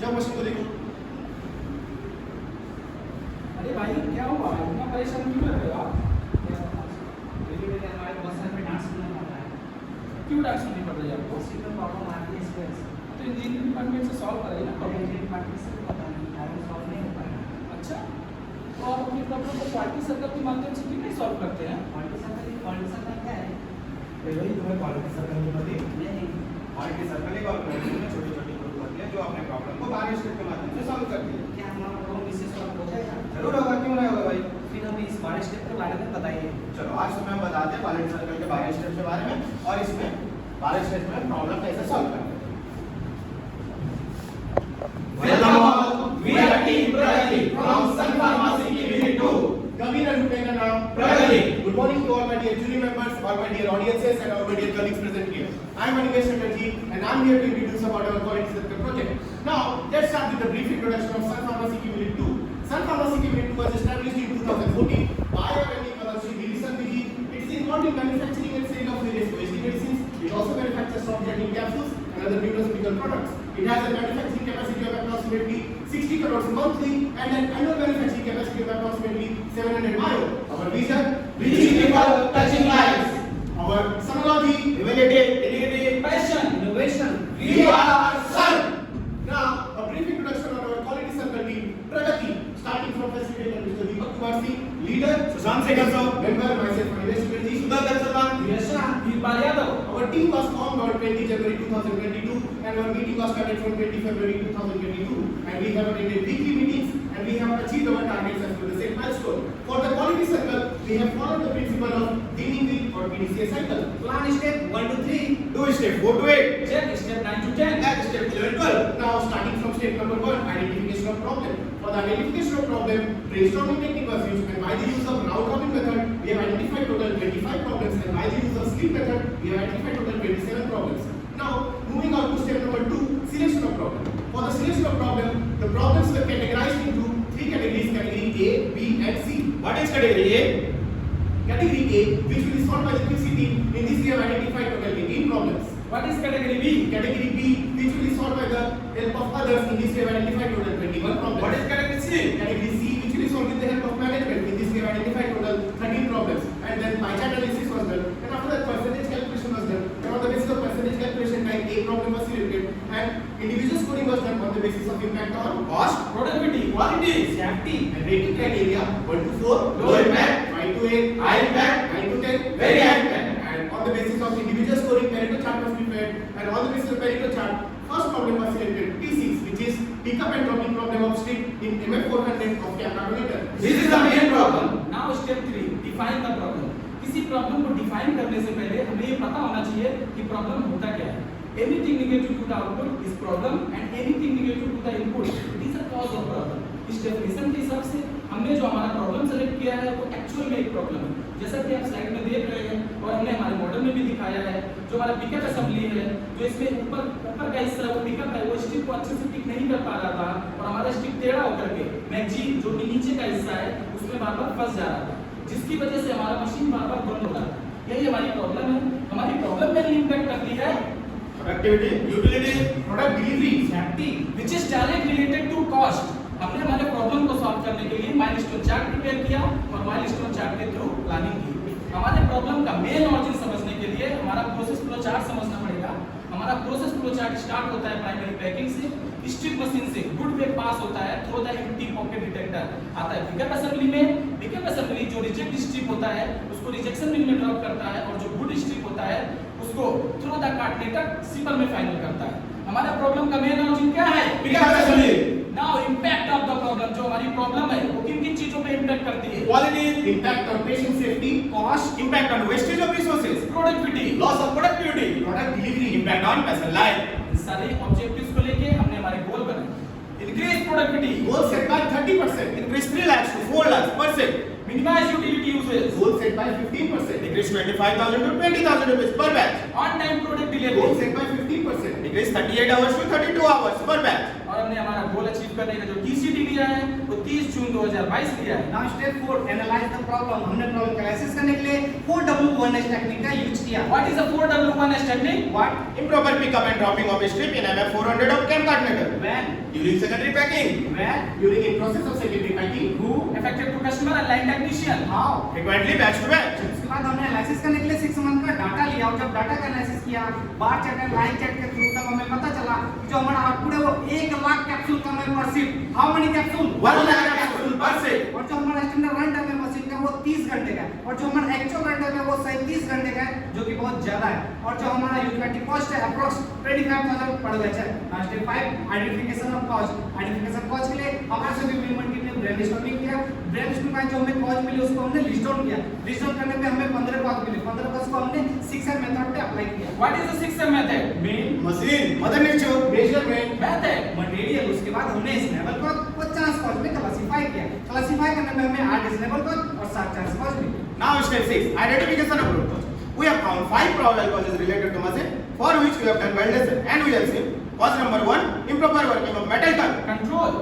जाओ मशीन को देखो। अरे भाई क्या हुआ, इतना परेशान क्यों कर रहे हो आप? डेली हमारे बहुत सारे डांस सुनना पड़ता है। क्यों डांस सुननी पड़ रही है आपको? सिस्टम प्रॉब्लम आती है इस वजह से। तो इंजीनियरिंग डिपार्टमेंट से सॉल्व कराइए ना प्रॉब्लम। इंजीनियरिंग डिपार्टमेंट से पता नहीं कारण सॉल्व नहीं हो पाएगा। अच्छा, तो आप अपनी प्रॉब्लम को क्वालिटी सर्कल के माध्यम से क्यों नहीं सॉल्व करते हैं? क्वालिटी सर्कल क्या है? वही तुम्हें क्वालिटी सर्कल नहीं पता। नहीं क्वालिटी सर्कल एक ऑर्गेनाइजेशन में छोटी-छोटी ग्रुप होती है जो अपने प्रॉब्लम को बारिश के माध्यम से सॉल्व करती है। क्या हमारा प्रॉब्लम इससे सॉल्व हो जाएगा? जरूर होगा, क्यों नहीं होगा भाई। फिर हमें इस बारे स्टेप के बारे में बताइए। चलो आज तुम्हें हम बताते हैं क्वालिटी सर्कल के बारिश स्टेप के बारे में और इसमें बारिश स्टेप में प्रॉब्लम कैसे सॉल्व करते हैं। Welcome all. We are Team Pragati from Sun Pharmacy Unit 2. Kavir and Rupenga Pragati. Good morning to all my dear jury members, all my dear audiences and all my dear colleagues present here. I am Anivesh Chatterjee and I am here to introduce about our quality circle project. Now, let's start with the brief introduction of Sun Pharmacy Unit 2. Sun Pharmacy Unit 2 was established in 2014 by our MD Shri Vireesan Viji. It is involved in manufacturing and sale of various OSD medicines. It also manufactures soft gelatin capsules and other nutraceutical products. It has a manufacturing capacity of approximately 60 crores monthly and an annual manufacturing capacity of approximately 700 myo. Our vision, Reaching people, touching lives. our sonology, Innovative, innovative, passion. Innovation. We are Sun. now a brief introduction on our quality circle team, Pragati, starting from facilitator Mr. Deepak Kumar Singh, leader Sushant Sekhar sir. member myself Anivesh Chatterjee, Sudhakar Sarwan. Yashram Veerpal Yadav. Our team was formed on 20 January 2022 and our meeting was started from 20 February 2022 and we have attended weekly meetings and we have achieved our targets as per the same milestone. For the quality circle, we have followed the principle of dealing with or PDCA cycle. Plan step 1 to 3. Do step 4 to 8. Check step 9 to 10। And step 11 to 12. Now starting from step number 1, identification of problem. For the identification of problem, brainstorming technique was used and by the use of round robin method, we have identified total 25 problems and by the use of sleep method, we have identified total 27 problems. Now moving on to step number 2, selection of problem. For the selection of problem, the problems were categorized into 3 categories, category A, B and C. What is category A? Category A, which will be solved by the QC team, in this we have identified total 18 problems. What is category B? Category B, which will be solved by the help of others, in this we have identified total 21 problems. What is category C? Category C, which will be solved with the help of management, in this we have identified total 13 problems. And then pie chart analysis was done, and after that percentage calculation was done, and on the basis of percentage calculation, like A problem was selected, and individual scoring was done on the basis of impact on cost, productivity, Quality. Safety, and rating criteria 1 to 4, Low impact. 5 to 8, High impact. 9 to 10, Very high impact. and on the basis of individual scoring, Pareto chart was prepared, and on the basis of Pareto chart, first problem was selected T6, which is pick up and dropping problem of stick in MF400 of calculator. This is the main problem. Now step 3, define the problem. किसी problem को define करने से पहले हमें ये पता होना चाहिए कि प्रॉब्लम होता क्या है। Anything negative to the output is problem and anything negative to the input it is a cause of problem. इस डेफिनेशन के हिसाब से हमने जो हमारा प्रॉब्लम सेलेक्ट किया है वो एक्चुअल में एक प्रॉब्लम है, जैसा कि आप स्लाइड में देख रहे हैं और हमने हमारे मॉडल में भी दिखाया है। जो हमारा पिकअप असेंबली है, जो इसमें ऊपर का हिस्सा है वो पिकअप है, वो स्टिक को अच्छे से पिक नहीं कर पा रहा था और हमारा स्टिक टेढ़ा होकर के मैगजीन जो कि नीचे का हिस्सा है उसमें बार-बार फंस जा रहा था, जिसकी वजह से हमारा मशीन बार-बार बंद हो रहा था। यही हमारी प्रॉब्लम है। हमारी प्रॉब्लम में इम्पैक्ट करती है Productivity, utility, Product delivery. Safety which is directly related to cost. हमने हमारे प्रॉब्लम को सॉल्व करने के लिए माइलस्टोन चार्ट प्रिपेयर किया और माइलस्टोन चार्ट के थ्रू प्लानिंग की। हमारे प्रॉब्लम का मेन ऑरिजिन समझने के लिए हमारा प्रोसेस फ्लो चार्ट समझना पड़ेगा। हमारा प्रोसेस फ्लो चार्ट स्टार्ट होता है प्राइमरी पैकिंग से, स्ट्रिप मशीन से गुड वे पास होता है through the empty pocket detector, आता है पिकअप असेंबली में। पिकअप असेंबली जो रिजेक्ट स्ट्रिप होता है उसको रिजेक्शन बिन में ड्रॉप करता है और जो गुड स्ट्रिप होता है उसको थ्रू द कार्टलेटर सिपर में फाइनल करता है। हमारा प्रॉब्लम का मेन ऑरिजिन क्या है? Pickup assembly. Now impact of the problem, जो हमारी प्रॉब्लम है वो किन-किन चीजों पे इंपैक्ट करती है? quality, Impact on patient safety, cost, impact on wastage of resources, productivity, loss of productivity, product delivery, impact on patient life. इन सारे ऑब्जेक्टिव्स को लेके हमने हमारे गोल बनाए। Increase productivity, goal set by 30%, Increase 3 lakhs to 4 lakhs per se. Minimise utility usage, goal set by 15%, Decrease 25,000 to 20,000 rupees per batch. On time product goal delivery set by 15%, Decrease 38 hours to 32 hours per batch. और हमने हमारा goal achieve करने का जो TCD लिया है वो 30 जून 2022 लिया है। Now step 4 analyze the problem. हमने प्रॉब्लम का एनालिसिस करने के लिए 4W1S टेक्निक का यूज किया। What is the 4W1S technique? What? Improper pickup and dropping of a strip in MF 400 of chem card metal. When? During secondary packing. Where? During in process of secondary packing. Who? Effective to customer and line technician. How? Frequently batch to batch. उसके बाद हमने analysis करने के लिए 6 month का data लिया और जब डाटा का एनालिसिस किया बार चैट एंड लाइन चैट के थ्रू तब हमें पता चला कि जो हमारा आउटपुट है वो 1 लाख कैप्सूल का है पर shift. How many capsule? 1 lakh capsule per shift. और जो हमारा स्टैंडर्ड रन टाइम है मशीन का वो 30 घंटे का है और जो हमारा एक्चुअल रन टाइम है वो 37 घंटे का है जो कि बहुत ज्यादा है और जो हमारा यूटिलिटी कॉस्ट है अप्रोक्स 25000 पर बैच है। Step 5 identification of cost. Identification cost के लिए हमारे सभी पेमेंट टीम ने ब्रेनस्टॉर्मिंग किया। ब्रेनस्टॉर्मिंग में जो हमें कॉस्ट मिली उसको हमने लिस्ट डाउन किया। लिस्ट डाउन करने पे हमें 15 कॉस्ट मिली। 15 कॉस्ट को हमने 6M मेथड पे अप्लाई किया। What is the 6M method? Main Machine, mother nature, measurement. Method. Material उसके बाद हमने स्नेबल को 50 कॉस्ट में क्लासिफाई किया। क्लासिफाई करने में हमें 8 स्नेबल कॉस्ट और 7 charge cost milli. Now step 6, identification of root cause. We have found 5 probable causes related to machine for which we have done well lesson and we have seen cause number 1, improper working of metal gun. Control.